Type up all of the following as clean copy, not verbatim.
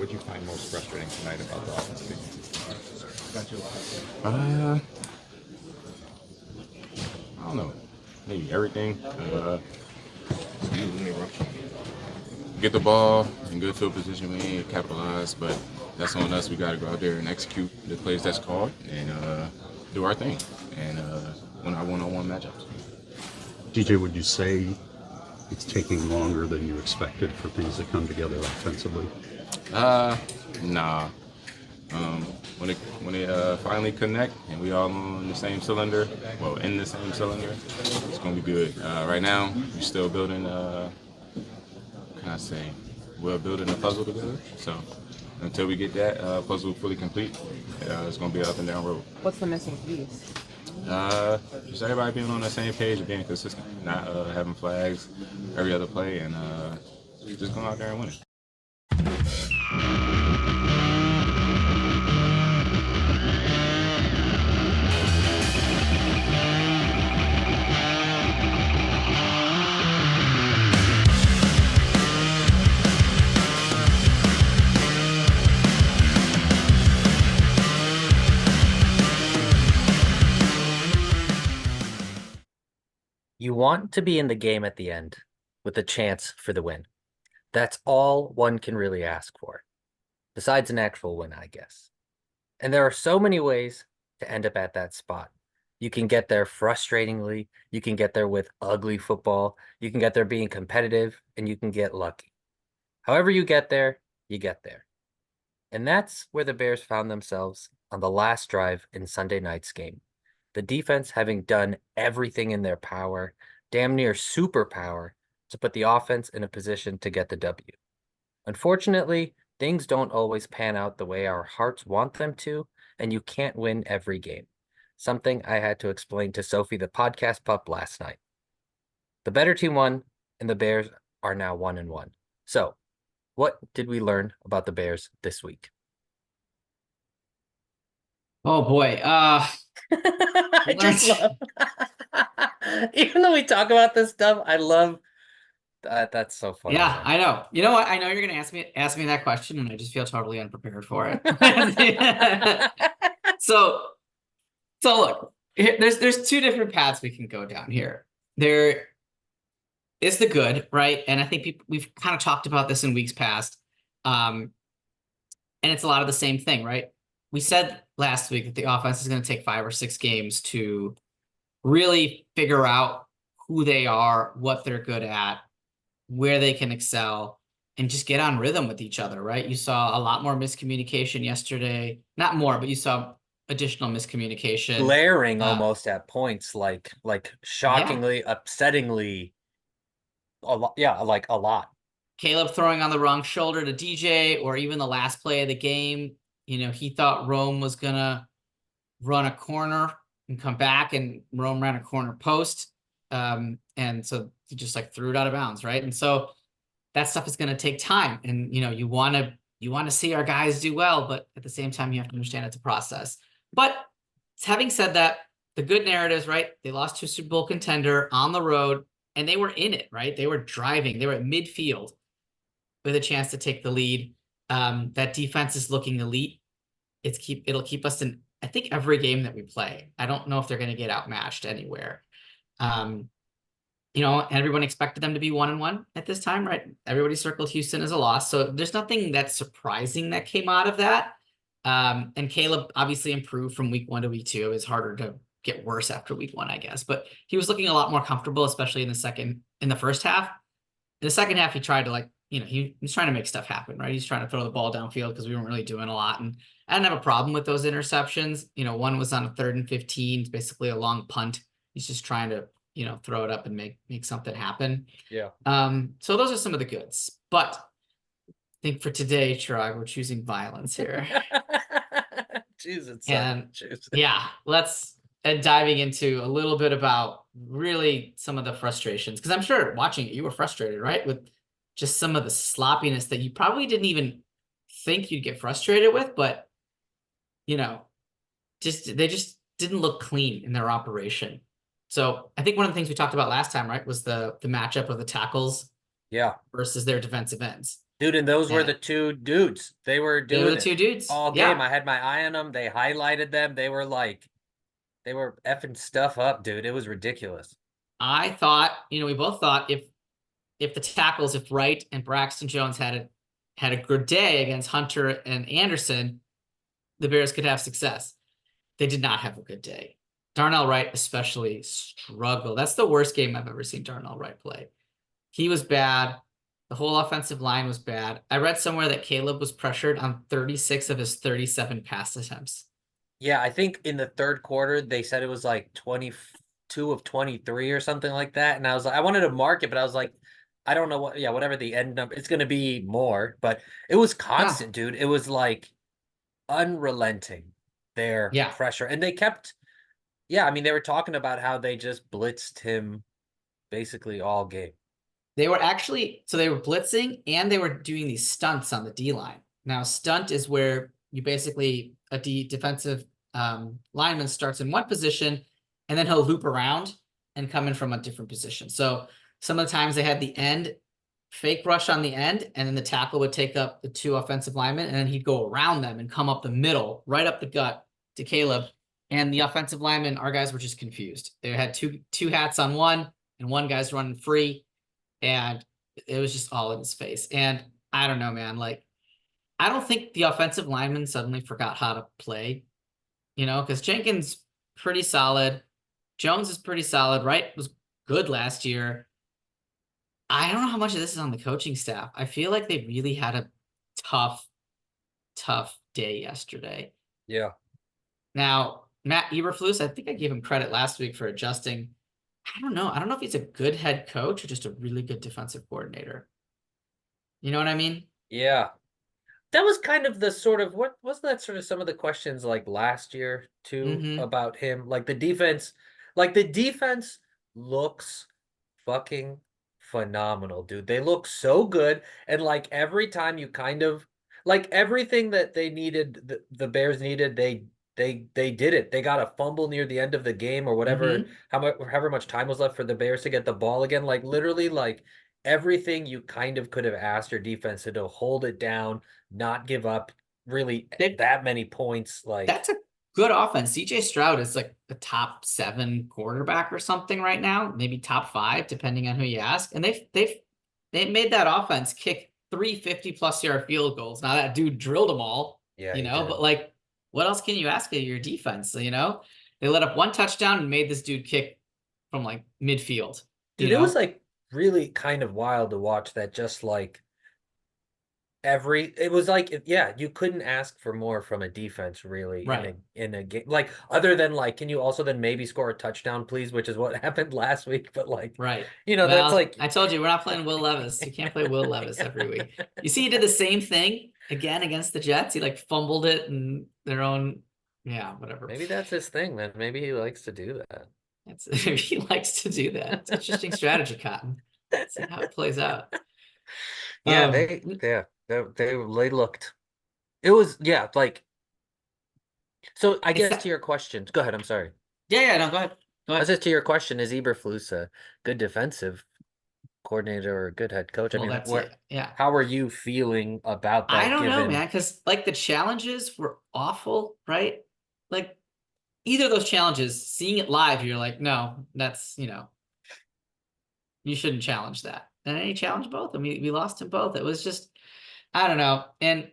did you find most frustrating tonight about the offensive game? I don't know. Maybe everything. Get the ball in good field position, we ain't capitalize, but that's on us. We got to go out there and execute the plays that's called and do our thing and win our one-on-one matchups. DJ, would you say it's taking longer than you expected for things to come together offensively? Nah. When they finally connect and we all in the same cylinder, it's gonna be good. Right now, we're still building. We're building a puzzle together. So until we get that puzzle fully complete, it's gonna be an up and down road. What's the missing piece? Just everybody being on the same page and being consistent, not having flags every other play, and just going out there and winning. You want to be in the game at the end with a chance for the win. That's all one can really ask for, besides an actual win, I guess. And there are so many ways to end up at that spot. You can get there frustratingly, you can get there with ugly football, you can get there being competitive, and you can get lucky. However you get there, you get there. And that's where the Bears found themselves on the last drive in Sunday night's game. The defense having done everything in their power, damn near superpower, to put the offense in a position to get the W. Unfortunately, things don't always pan out the way our hearts want them to, and you can't win every game. Something I had to explain to Sophie the podcast pup last night. The better team won, and the Bears are now 1-1. So, what did we learn about the Bears this week? Oh boy. I just love, even though we talk about this stuff, I love that's so funny. Yeah, man. I know. You know what? I know you're gonna ask me that question, and I just feel totally unprepared for it. So look, there's two different paths we can go down here. There is the good, right? And I think we've kind of talked about this in weeks past. And it's a lot of the same thing, right? We said last week that the offense is going to take 5 or 6 games to really figure out who they are, what they're good at, where they can excel, and just get on rhythm with each other, right? You saw a lot more miscommunication yesterday. Not more, but you saw additional miscommunication. Glaring almost at points, like shockingly, upsettingly, a lot. Yeah, like a lot. Caleb throwing on the wrong shoulder to DJ, or even the last play of the game. You know, he thought Rome was going to run a corner and come back, and Rome ran a corner post. And so he just like threw it out of bounds, right? And so that stuff is going to take time. And, you know, you want to see our guys do well, but at the same time, you have to understand it's a process. But having said that, the good narratives, right? They lost to a Super Bowl contender on the road, and they were in it, right? They were driving. They were at midfield with a chance to take the lead. That defense is looking elite. It'll keep us in, I think, every game that we play. I don't know if they're going to get outmatched anywhere. You know, everyone expected them to be 1-1 at this time, right? Everybody circled Houston as a loss. So there's nothing that's surprising that came out of that. And Caleb obviously improved from week 1 to week 2. It was harder to get worse after week 1, I guess. But he was looking a lot more comfortable, especially in the first half. In the second half, he tried to he was trying to make stuff happen, right? He's trying to throw the ball downfield because we weren't really doing a lot. And I didn't have a problem with those interceptions. You know, one was on a 3rd and 15. It's basically a long punt. He's just trying to, throw it up and make something happen. Yeah. So those are some of the goods. But I think for today, Chirag, we're choosing violence here. Jesus. And yeah, and diving into a little bit about really some of the frustrations. Because I'm sure watching it, you were frustrated, right? With just some of the sloppiness that you probably didn't even think you'd get frustrated with, but they just didn't look clean in their operation. So I think one of the things we talked about last time, right, was the matchup of the tackles versus their defensive ends. Dude, and those were Yeah. the two dudes. They were They were doing the two it dudes. all game. Yeah. I had my eye on them. They highlighted them. They were effing stuff up, dude. It was ridiculous. I thought, we both thought if the tackles, if Wright and Braxton Jones had a good day against Hunter and Anderson, the Bears could have success. They did not have a good day. Darnell Wright especially struggled. That's the worst game I've ever seen Darnell Wright play. He was bad. The whole offensive line was bad. I read somewhere that Caleb was pressured on 36 of his 37 pass attempts. Yeah, I think in the third quarter they said it was like 22 of 23 or something like that. And I was like, I wanted to mark it, but I was like, I don't know what, yeah, whatever the end number, it's going to be more, but it was Yeah. constant, dude. It was like unrelenting, their Yeah. pressure. And they kept, yeah, I mean, they were talking about how they just blitzed him basically all game. They were actually, so they were blitzing and they were doing these stunts on the D line. Now, stunt is where you basically, a defensive lineman starts in one position and then he'll loop around and come in from a different position. So some of the times they had the end fake rush on the end, and then the tackle would take up the two offensive linemen, and then he'd go around them and come up the middle, right up the gut to Caleb. And the offensive linemen, our guys were just confused. They had two hats on one, and one guy's running free, and it was just all in his face. And I don't know, man. Like, I don't think the offensive linemen suddenly forgot how to play, because Jenkins pretty solid. Jones is pretty solid. Wright was good last year. I don't know how much of this is on the coaching staff. I feel like they really had a tough day yesterday. Yeah. Now, Matt Eberflus, I think I gave him credit last week for adjusting. I don't know. I don't know if he's a good head coach or just a really good defensive coordinator. You know what I mean? Yeah. That was kind of the sort of, what wasn't that sort of some of the questions like last year too about him? Like the defense looks fucking phenomenal, dude. They look so good. And like every time you kind of like everything that they needed, the Bears needed, they did it. They got a fumble near the end of the game or whatever, however much time was left for the Bears to get the ball again. Like literally, like everything you kind of could have asked your defense to hold it down, not give up really that many points. Like that's a good offense. CJ Stroud is like the top 7 quarterback or something right now, maybe top 5, depending on who you ask. And they've made that offense kick 3 50+ yard field goals. Now that dude drilled them all, but like, what else can you ask of your defense? They let up 1 touchdown and made this dude kick from like midfield. Dude, it was like really kind of wild to watch that. Just like it was like, yeah, you couldn't ask for more from a defense really in a game, like other than like, can you also then maybe score a touchdown please, which is what happened last week. But like, that's like, I told you, we're not playing Will Levis. You can't play Will Levis every week. You see, he did the same thing again against the Jets. He like fumbled it in their own, whatever. Maybe that's his thing then. Maybe he likes to do that. He likes to do that. It's an interesting strategy, Cotton. Let's see how it plays out. Yeah, they looked. It was like. So I guess to your question, go ahead. I'm sorry. Yeah, no, go ahead. I said to your question, is Eberflus a good defensive coordinator or a good head coach? I mean, that's it. Yeah. How are you feeling about that? I don't know, man, because like the challenges were awful, right? Like either of those challenges, seeing it live, you're like, no, that's you shouldn't challenge that. And he challenged both. I mean, we lost him both. It was just, I don't know. And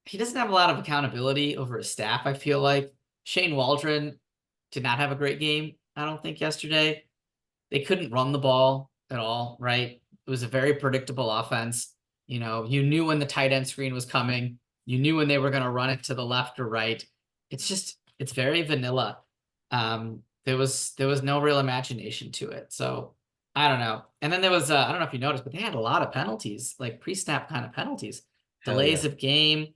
he doesn't have a lot of accountability over his staff, I feel like. Shane Waldron did not have a great game, I don't think, yesterday. They couldn't run the ball at all, right? It was a very predictable offense. You knew when the tight end screen was coming. You knew when they were going to run it to the left or right. It's very vanilla. There was no real imagination to it. So I don't know. And then there was, I don't know if you noticed, but they had a lot of penalties, like pre-snap kind of penalties. Delays of game,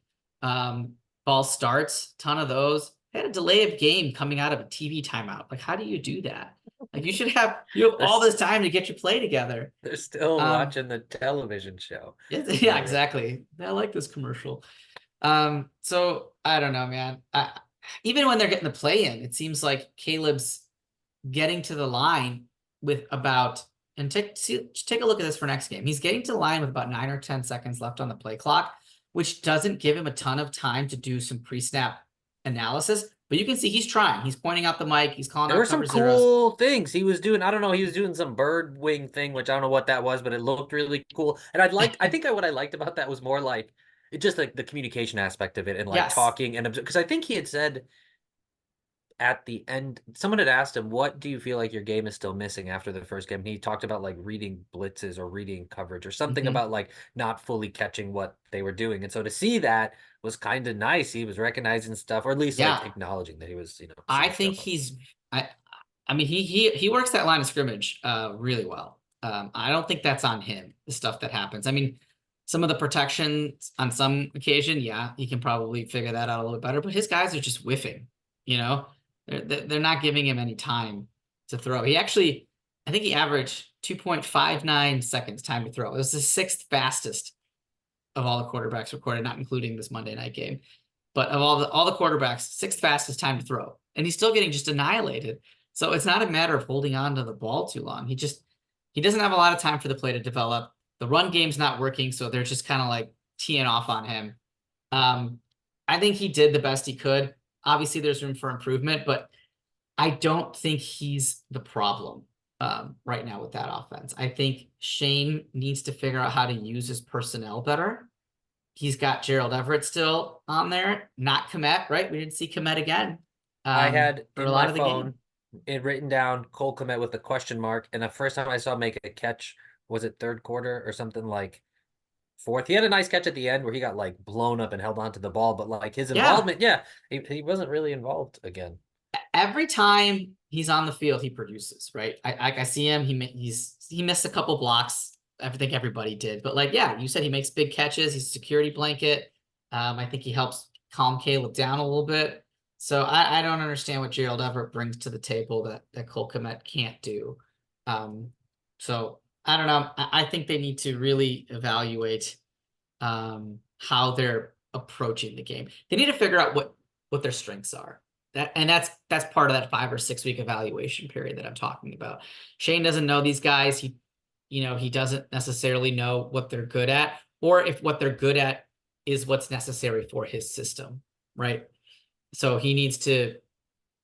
ball starts, ton of those. They had a delay of game coming out of a TV timeout. Like, how do you do that? Like, you have all this time to get your play together. They're still watching the television show. Yeah, exactly. I like this commercial. So I don't know, man. Even when they're getting the play in, it seems like Caleb's getting to the line with about and take a look at this for next game. He's getting to the line with about 9 or 10 seconds left on the play clock, which doesn't give him a ton of time to do some pre-snap analysis. But you can see he's trying. He's pointing out the mic. He's calling There out were some cover zeros. cool things he was doing. I don't know. He was doing some bird wing thing, which I don't know what that was, but it looked really cool. And I think what I liked about that was more like it just like the communication aspect of it and like Yes. talking and because I think he had said at the end, someone had asked him, what do you feel like your game is still missing after the first game? And he talked about like reading blitzes or reading coverage or something about like not fully catching what they were doing. And so to see that was kind of nice. He was recognizing stuff, or at least like acknowledging that he was, you know. I think he's, I mean, he works that line of scrimmage really well. I don't think that's on him, the stuff that happens. I mean, some of the protections on some occasion, yeah, he can probably figure that out a little bit better, but his guys are just whiffing, you know? They're not giving him any time to throw. He actually, I think he averaged 2.59 seconds time to throw. It was the 6th fastest of all the quarterbacks recorded, not including this Monday night game. But of all the quarterbacks, 6th fastest time to throw. And he's still getting just annihilated. So it's not a matter of holding on to the ball too long. He doesn't have a lot of time for the play to develop. The run game's not working, so they're just kind of like teeing off on him. I think he did the best he could. Obviously, there's room for improvement, but I don't think he's the problem right now with that offense. I think Shane needs to figure out how to use his personnel better. He's got Gerald Everett still on there, not Kmet, right? We didn't see Kmet again. I had for in a lot my of the phone game. it written down Cole Kmet with a question mark, and the first time I saw him make a catch was it third quarter or something like fourth. He had a nice catch at the end where he got like blown up and held onto the ball, but like his involvement, he wasn't really involved again. Every time he's on the field, he produces, right? I see him. He missed a couple blocks. I think everybody did, but like, yeah, you said he makes big catches. He's a security blanket. I think he helps calm Caleb down a little bit. So I don't understand what Gerald Everett brings to the table that Cole Kmet can't do. So I don't know. I think they need to really evaluate how they're approaching the game. They need to figure out what their strengths are. That's part of that 5 or 6 week evaluation period that I'm talking about. Shane doesn't know these guys. He doesn't necessarily know what they're good at, or if what they're good at is what's necessary for his system, right? So he needs to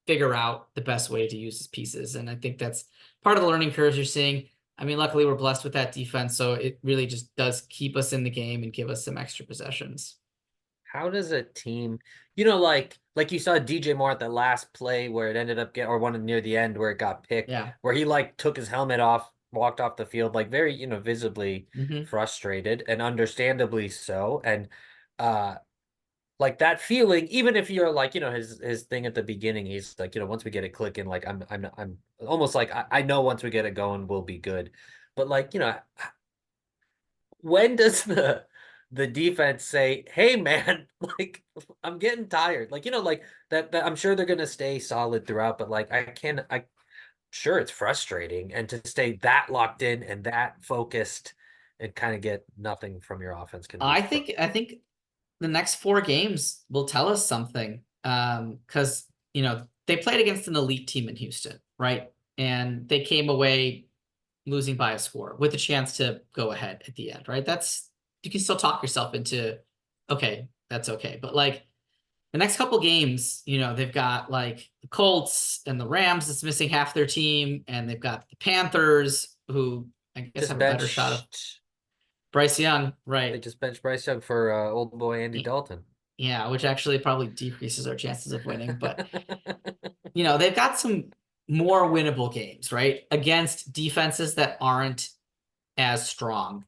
figure out the best way to use his pieces. And I think that's part of the learning curves you're seeing. I mean, luckily we're blessed with that defense, so it really just does keep us in the game and give us some extra possessions. How does a team, like you saw DJ Moore at the last play where it ended up or one near the end where it got picked, where he like took his helmet off, walked off the field, like very, visibly frustrated and understandably so. And like that feeling, even if you're like, his thing at the beginning, he's like, once we get it clicking, like I'm almost like I know once we get it going, we'll be good. But like, when does the defense say, hey man, like I'm getting tired, like like that I'm sure they're gonna stay solid throughout, but like sure it's frustrating, and to stay that locked in and that focused and kind of get nothing from your offense can be I think the next 4 games will tell us something, because they played against an elite team in Houston, right? And they came away losing by a score with a chance to go ahead at the end, right? You can still talk yourself into, okay, that's okay. But like the next couple games, they've got like the Colts and the Rams that's missing half their team, and they've got the Panthers, who I guess just have a better shot of Bryce Young, right? They just benched Bryce Young for old boy Andy Dalton. Yeah, which actually probably decreases our chances of winning. But they've got some more winnable games, right? Against defenses that aren't as strong.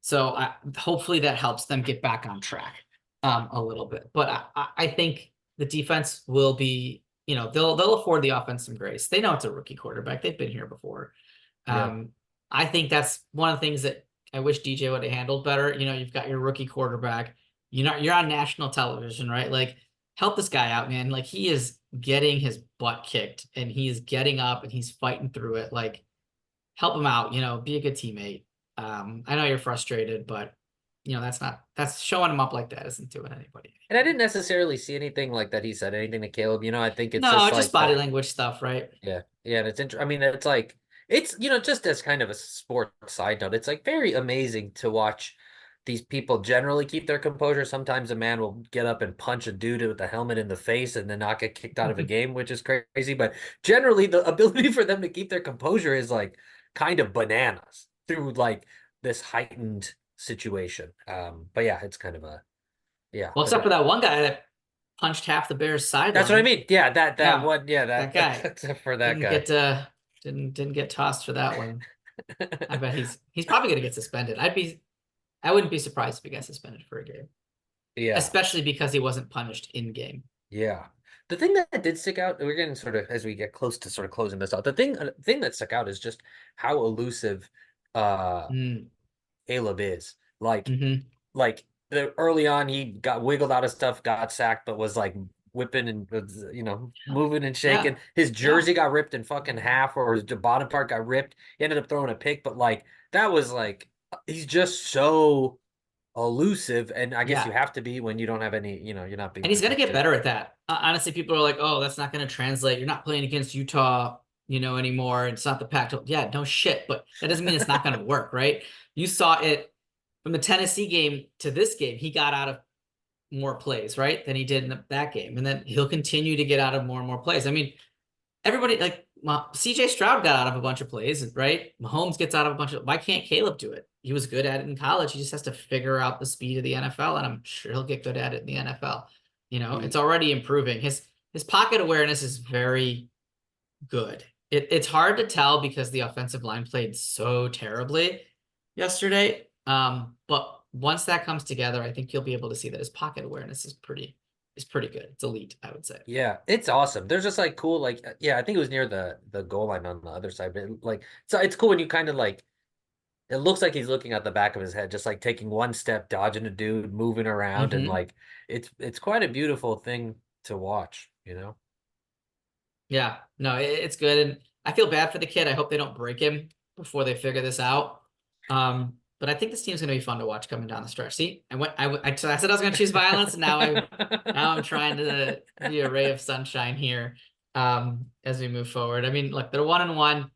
So hopefully that helps them get back on track a little bit. But I think the defense will be, they'll afford the offense some grace. They know it's a rookie quarterback. They've been here before. I think that's one of the things that I wish DJ would have handled better. You've got your rookie quarterback. You're on national television, right? Like, help this guy out, man. Like, he is getting his butt kicked, and he's getting up and he's fighting through it. Like, help him out. Be a good teammate. I know you're frustrated, but that's showing him up like that isn't doing anybody. And I didn't necessarily see anything like that. He said anything to Caleb. I think it's just like body language stuff, right? Yeah, and it's interesting. I mean, it's like It's, just as kind of a sports side note, it's like very amazing to watch these people generally keep their composure. Sometimes a man will get up and punch a dude with a helmet in the face and then not get kicked out of a game, which is crazy. But generally, the ability for them to keep their composure is like kind of bananas through like this heightened situation. But yeah, it's kind of yeah. Well, But except for that one guy that punched half the Bears sideline. that's what I mean. Yeah, that Yeah, one. Yeah, that guy. Except for that Didn't guy. get didn't get tossed for that one. I bet he's probably gonna get suspended. I wouldn't be surprised if he got suspended for a game. Yeah. Especially because he wasn't punished in game. Yeah. The thing that did stick out, we're getting sort of as we get close to sort of closing this out. The thing that stuck out is just how elusive Mm. Caleb is. Like Mm-hmm. like early on he got wiggled out of stuff, got sacked, but was like whipping and moving and shaking. Yeah. His jersey got ripped in fucking half, or the bottom part got ripped. He ended up throwing a pick, but like that was like he's just so elusive, and I guess Yeah. you have to be when you don't have any, you're not being And he's gonna get protected. better at that. Honestly, people are like, "Oh, that's not gonna translate. You're not playing against Utah, anymore. It's not the Pac-12." Yeah, no shit, but that doesn't mean it's not gonna work, right? You saw it from the Tennessee game to this game. He got out of more plays, right, than he did in that game, and then he'll continue to get out of more and more plays. I mean, everybody like CJ Stroud got out of a bunch of plays, right? Mahomes gets out of a bunch of. Why can't Caleb do it? He was good at it in college. He just has to figure out the speed of the NFL, and I'm sure he'll get good at it in the NFL. It's already improving. His pocket awareness is very good. It's hard to tell because the offensive line played so terribly yesterday. But once that comes together, I think you'll be able to see that his pocket awareness is pretty good. It's elite, I would say. Yeah, it's awesome. There's just like cool, like yeah, I think it was near the goal line on the other side, but like so it's cool when you kind of like it looks like he's looking at the back of his head, just like taking one step, dodging a dude, moving around, and Mm-hmm. like it's quite a beautiful thing to watch. Yeah, no, it's good, and I feel bad for the kid. I hope they don't break him before they figure this out. But I think this team's gonna be fun to watch coming down the stretch. See, I said I was gonna choose violence, and now I'm trying to be a ray of sunshine here. As we move forward. I mean, look, they're 1-1.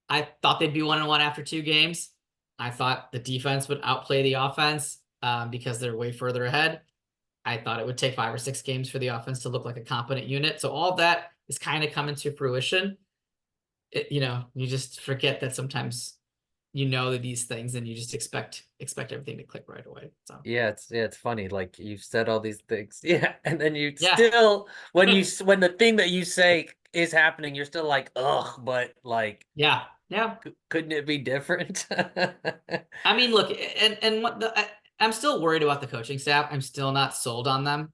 I thought they'd be 1-1 after 2 games. I thought the defense would outplay the offense because they're way further ahead. I thought it would take 5 or 6 games for the offense to look like a competent unit. So all of that is kind of coming to fruition. You just forget that sometimes these things and you just expect everything to click right away. So Yeah, it's funny. Like you've said all these things, yeah, and then you yeah, still when the thing that you say is happening, you're still like, ugh, but like, yeah. couldn't it be different? I mean, look, and I'm still worried about the coaching staff. I'm still not sold on them.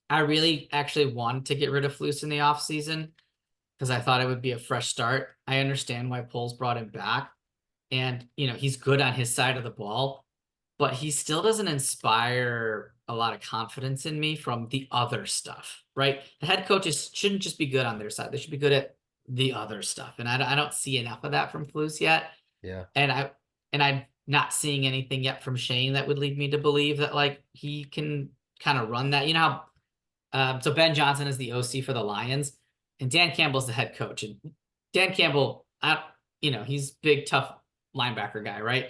I really actually wanted to get rid of Flus in the offseason because I thought it would be a fresh start. I understand why Poles brought him back. And, he's good on his side of the ball, but he still doesn't inspire a lot of confidence in me from the other stuff, right? The head coaches shouldn't just be good on their side. They should be good at the other stuff. And I don't see enough of that from Flus yet. Yeah. And I'm not seeing anything yet from Shane that would lead me to believe that like he can kind of run that. So Ben Johnson is the OC for the Lions, and Dan Campbell's the head coach. And Dan Campbell, he's big, tough linebacker guy, right?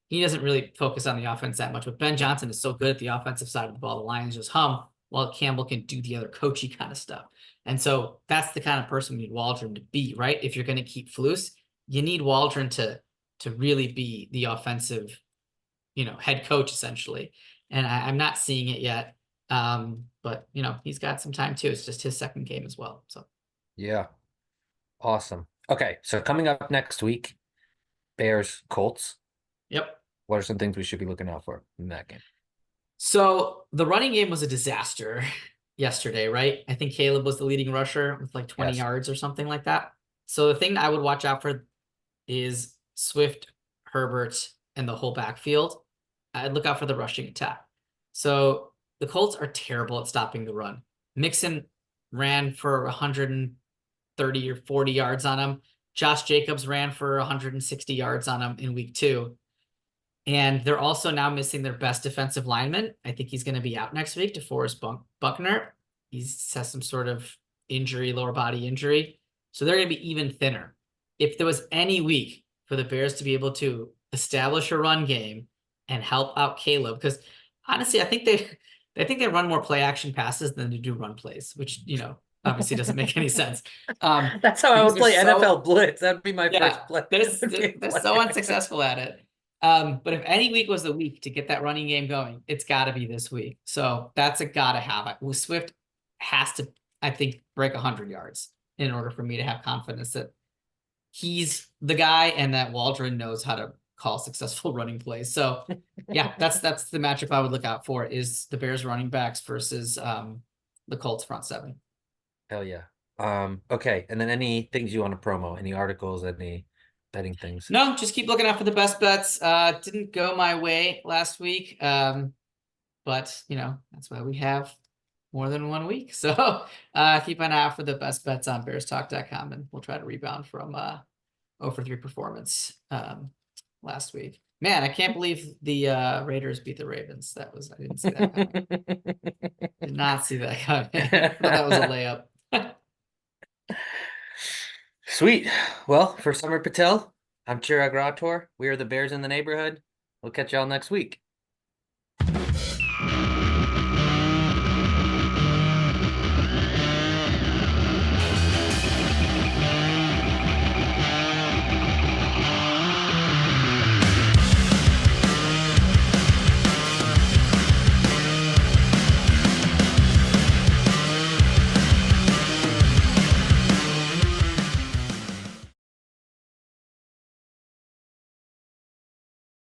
He doesn't really focus on the offense that much, but Ben Johnson is so good at the offensive side of the ball. The Lions just hum while Campbell can do the other coachy kind of stuff. And so that's the kind of person we need Waldron to be, right? If you're going to keep Flus, you need Waldron to really be the offensive, head coach essentially. And I'm not seeing it yet. But he's got some time too. It's just his second game as well. So Yeah. Awesome. Okay, so coming up next week, Bears, Colts. yep. What are some things we should be looking out for in that game? So the running game was a disaster yesterday, right? I think Caleb was the leading rusher with like 20 yards or something like that. So the thing I would watch out for is Swift, Herbert, and the whole backfield. I'd look out for the rushing attack. So the Colts are terrible at stopping the run. Mixon ran for 130 or 40 yards on him. Josh Jacobs ran for 160 yards on him in week 2. And they're also now missing their best defensive lineman. I think he's going to be out next week, DeForest Buckner. He has some sort of injury, lower body injury. So they're going to be even thinner. if there was any week for the Bears to be able to establish a run game and help out Caleb, because honestly, I think they run more play action passes than they do run plays, which, obviously doesn't make any sense. That's how I because would play they're so- NFL blitz. That'd be my Yeah, first play. they're so unsuccessful at it. But if any week was the week to get that running game going, it's got to be this week. So that's a gotta have. Swift has to, I think, break 100 yards in order for me to have confidence that he's the guy and that Waldron knows how to call successful running plays. So yeah, that's the matchup I would look out for, is the Bears running backs versus the Colts front seven. Hell yeah. Okay, and then any things you want to promo? Any articles? Any betting things? No, just keep looking out for the best bets. Didn't go my way last week. But that's why we have more than 1 week. So keep an eye out for the best bets on bearstalk.com, and we'll try to rebound from 0-for-3 performance last week. Man, I can't believe the Raiders beat the Ravens. I didn't see that coming. Did not see that coming. I thought that was a layup. Sweet. Well, for Samir Patel, I'm Chirag Rathod. We are the Bears in the neighborhood. We'll catch y'all next week.